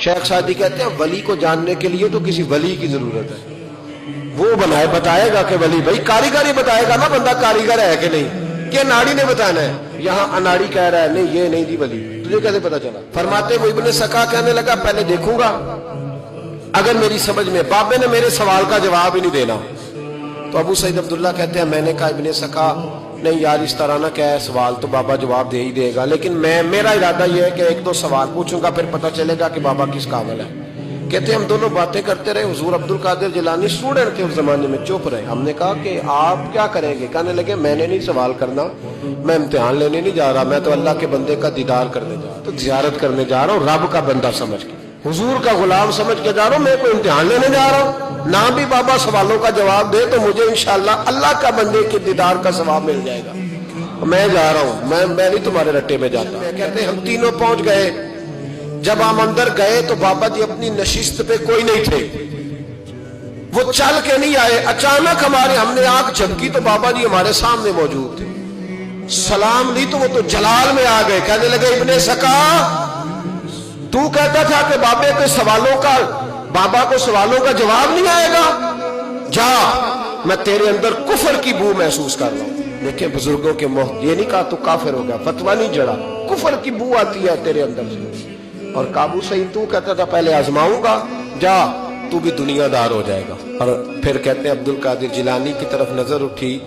شیخ Saadi کہتے ہیں ولی کو جاننے کے لیے تو کسی ولی کی ضرورت ہے، وہ بنائے بتائے گا کہ ولی، بھائی کاریگر ہی بتائے گا نا بندہ کاریگر ہے کہ نہیں، کہ اناڑی نے بتانا ہے، یہاں اناڑی کہہ رہا ہے نہیں یہ نہیں دی ولی، تجھے کیسے پتا چلا؟ فرماتے وہ ابن سکا کہنے لگا پہلے دیکھوں گا اگر میری سمجھ میں، بابے نے میرے سوال کا جواب ہی نہیں دینا، تو ابو سعید عبداللہ کہتے ہیں میں نے کہا ابن سکا نہیں یار اس طرح نہ کیا ہے، سوال تو بابا جواب دے ہی دے گا، لیکن میرا ارادہ یہ ہے کہ ایک دو سوال پوچھوں گا پھر پتہ چلے گا کہ بابا کس قابل ہے۔ کہتے ہیں ہم دونوں باتیں کرتے رہے، حضور عبد القادر جیلانی اسٹوڈنٹ تھے اس زمانے میں، چپ رہے۔ ہم نے کہا کہ آپ کیا کریں گے؟ کہنے لگے میں نے نہیں سوال کرنا، میں امتحان لینے نہیں جا رہا، میں تو اللہ کے بندے کا دیدار کرنے جا رہا ہوں، تو زیارت کرنے جا رہا ہوں رب کا بندہ سمجھ کے، حضور کا غلام سمجھ کے جا رہا ہوں، میں کوئی امتحان لینے جا رہا ہوں، نہ بھی بابا سوالوں کا جواب دے تو مجھے انشاءاللہ اللہ کا بندے کے دیدار کا ثواب مل جائے گا، میں جا رہا ہوں، میں نہیں تمہارے رٹے میں جاتا۔ کہتے ہیں ہم تینوں پہنچ گئے، جب ہم اندر گئے تو بابا جی اپنی نشست پہ کوئی نہیں تھے، وہ چل کے نہیں آئے، اچانک ہم نے آنکھ جھپکی تو بابا جی ہمارے سامنے موجود تھے، سلام لی تو وہ تو جلال میں آ گئے، کہنے لگے ابن سکا تو کہتا تھا کہ بابا کو سوالوں کا جواب نہیں آئے گا، جا میں تیرے اندر کفر کی بو محسوس کر رہا ہوں۔ دیکھیں بزرگوں کے یہ نہیں کہا تو کافر ہو گیا، فتویٰ نہیں جڑا، کفر کی بو آتی ہے تیرے اندر سے، اور کابو صحیح تو کہتا تھا پہلے آزماؤں گا، جا تو بھی دنیا دار ہو جائے گا۔ اور پھر کہتے ہیں عبد القادر جیلانی کی طرف نظر اٹھی،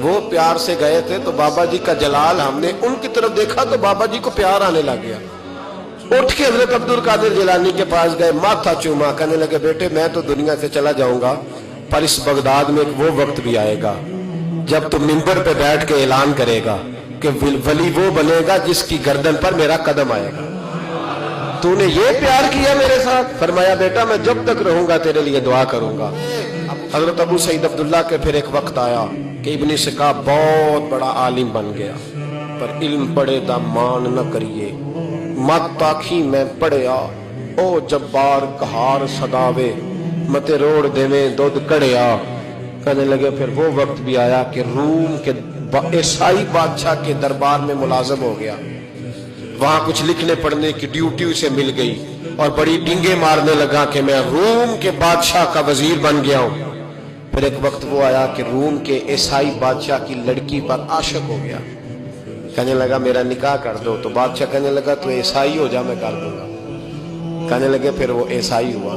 وہ پیار سے گئے تھے تو بابا جی کا جلال ہم نے ان کی طرف دیکھا تو بابا جی کو پیار آنے لگ گیا، اٹھ کے حضرت عبد القادر جیلانی کے پاس گئے، ماتھا چوما، کہنے لگے بیٹے میں تو دنیا سے چلا جاؤں گا، پر اس بغداد میں وہ وقت بھی آئے گا جب تم منبر پہ بیٹھ کے اعلان کرے گا کہ ولی وہ بنے گا جس کی گردن پر میرا قدم آئے گا۔ تو نے یہ پیار کیا میرے ساتھ؟ فرمایا بیٹا میں جب تک رہوں گا تیرے لیے دعا کروں گا۔ حضرت ابو سعید عبداللہ کے پھر ایک وقت آیا کہ ابن سکا بہت بڑا عالم بن گیا، پر علم پڑھے دا مان نہ کریے، مت آکھی میں پڑھیا، او جبار کہار صداوے، متے روڑ دیویں دودھ کڑیا۔ کہنے لگے پھر وہ وقت بھی آیا کہ روم کے عیسائی بادشاہ کے دربار میں ملازم ہو گیا، وہاں کچھ لکھنے پڑھنے کی ڈیوٹی اسے مل گئی، اور بڑی ڈنگے مارنے لگا کہ میں روم کے بادشاہ کا وزیر بن گیا ہوں۔ پھر ایک وقت وہ آیا کہ روم کے عیسائی بادشاہ کی لڑکی پر عاشق ہو گیا، کہنے لگا میرا نکاح کر دو، تو بادشاہ کہنے لگا تو عیسائی ہو جا میں کر دوں گا، کہنے لگے پھر وہ عیسائی ہوا۔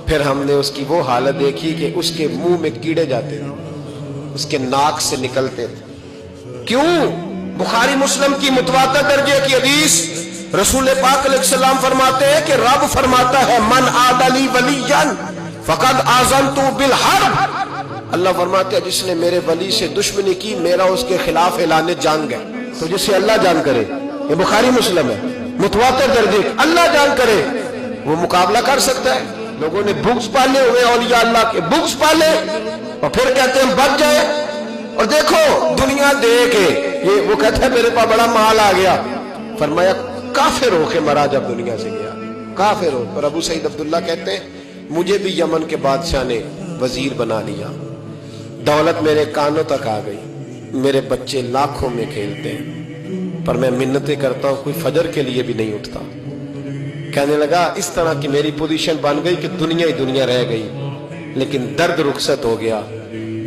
پھر ہم نے اس کی وہ حالت دیکھی کہ اس کے منہ میں کیڑے جاتے تھے، اس کے ناک سے نکلتے تھے، کیوں؟ بخاری مسلم کی متواتر درجے کی حدیث، رسول پاک علیہ السلام فرماتے ہیں کہ رب فرماتا ہے من عاد لی ولیا فقد آذنت بالحرب، اللہ فرماتے ہیں جس نے میرے ولی سے دشمنی کی میرا اس کے خلاف اعلان جنگ ہے۔ تو جسے اللہ جان کرے، یہ بخاری مسلم ہے متواتر درجے، اللہ جان کرے وہ مقابلہ کر سکتا ہے۔ لوگوں نے بغض پالے ہوئے اولیاء اللہ کے، بغض پالے اور پھر کہتے ہیں بچ جائے، اور دیکھو دنیا دے کے یہ وہ کہتا ہے میرے پاس بڑا مال آ گیا، فرمایا کافر ہو کے مرا جب دنیا سے گیا، کافر ہو۔ اور ابو سعید عبداللہ کہتے ہیں مجھے بھی یمن کے بادشاہ نے وزیر بنا لیا، دولت میرے کانوں تک آ گئی، میرے بچے لاکھوں میں کھیلتے ہیں، پر میں منتیں کرتا ہوں کوئی فجر کے لیے بھی نہیں اٹھتا۔ کہنے لگا اس طرح کی میری پوزیشن بن گئی کہ دنیا ہی دنیا رہ گئی، لیکن درد رخصت ہو گیا۔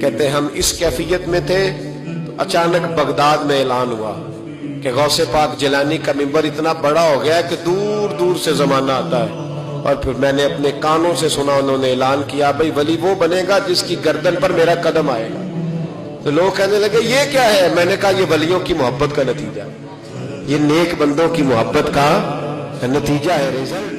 کہتے ہم اس کیفیت میں تھے تو اچانک بغداد میں اعلان ہوا کہ غوث پاک جیلانی کا منبر اتنا بڑا ہو گیا ہے کہ دور دور سے زمانہ آتا ہے، اور پھر میں نے اپنے کانوں سے سنا انہوں نے اعلان کیا بھئی ولی وہ بنے گا جس کی گردن پر میرا قدم آئے گا۔ تو لوگ کہنے لگے یہ کیا ہے؟ میں نے کہا یہ ولیوں کی محبت کا نتیجہ، یہ نیک بندوں کی محبت کا نتیجہ ہے، رزلٹ۔